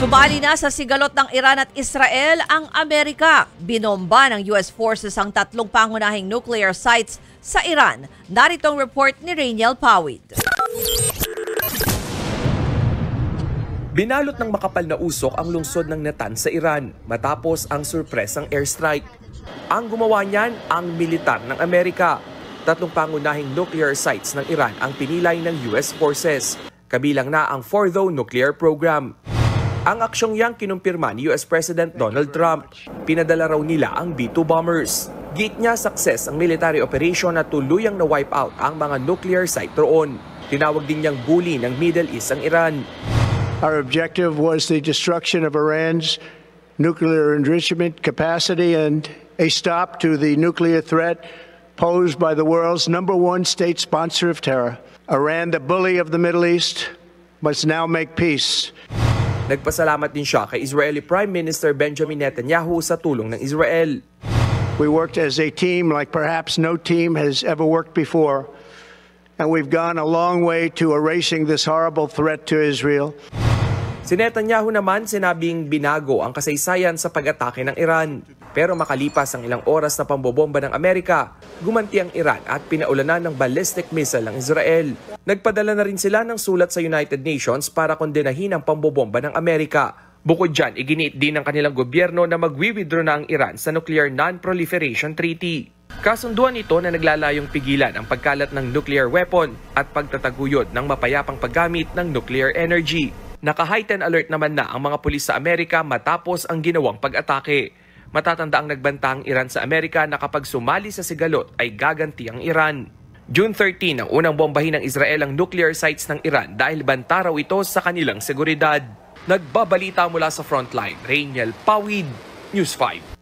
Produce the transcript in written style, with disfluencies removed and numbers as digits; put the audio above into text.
Sumali na sa sigalot ng Iran at Israel ang Amerika. Binomba ng US forces ang tatlong pangunahing nuclear sites sa Iran. Narito ang report ni Rainiel Pawid. Binalot ng makapal na usok ang lungsod ng Natanz sa Iran matapos ang surpresang airstrike. Ang gumawa niyan ang militar ng Amerika. Tatlong pangunahing nuclear sites ng Iran ang pinilay ng US forces. Kabilang na ang Fordow nuclear program. Ang aksyong yang kinumpirma ni US President Donald Trump. Pinadala raw nila ang B-2 bombers. Git niya success ang military operation na tuluyang na-wipe out ang mga nuclear site roon. Tinawag din niyang bully ng Middle East ang Iran. Our objective was the destruction of Iran's nuclear enrichment capacity and a stop to the nuclear threat posed by the world's #1 state sponsor of terror. Iran, the bully of the Middle East, must now make peace. Nagpasalamat din siya kay Israeli Prime Minister Benjamin Netanyahu sa tulong ng Israel. We worked as a team like perhaps no team has ever worked before, and we've gone a long way to erasing this horrible threat to Israel. Si Netanyahu naman sinabing binago ang kasaysayan sa pag-atake ng Iran. Pero makalipas ang ilang oras na pambobomba ng Amerika, gumanti ang Iran at pinaulanan ng ballistic missile ng Israel. Nagpadala na rin sila ng sulat sa United Nations para kondenahin ang pambobomba ng Amerika. Bukod dyan, iginiit din ng kanilang gobyerno na magwi-withdraw na ang Iran sa Nuclear Non-Proliferation Treaty. Kasunduan ito na naglalayong pigilan ang pagkalat ng nuclear weapon at pagtataguyod ng mapayapang paggamit ng nuclear energy. Naka-heightened alert naman na ang mga pulis sa Amerika matapos ang ginawang pag-atake. Matatanda ang nagbanta ang Iran sa Amerika na kapag sumali sa sigalot ay gaganti ang Iran. June 13 ang unang bombahin ng Israel ang nuclear sites ng Iran dahil banta raw ito sa kanilang seguridad. Nagbabalita mula sa frontline, Rainiel Pawid, News 5.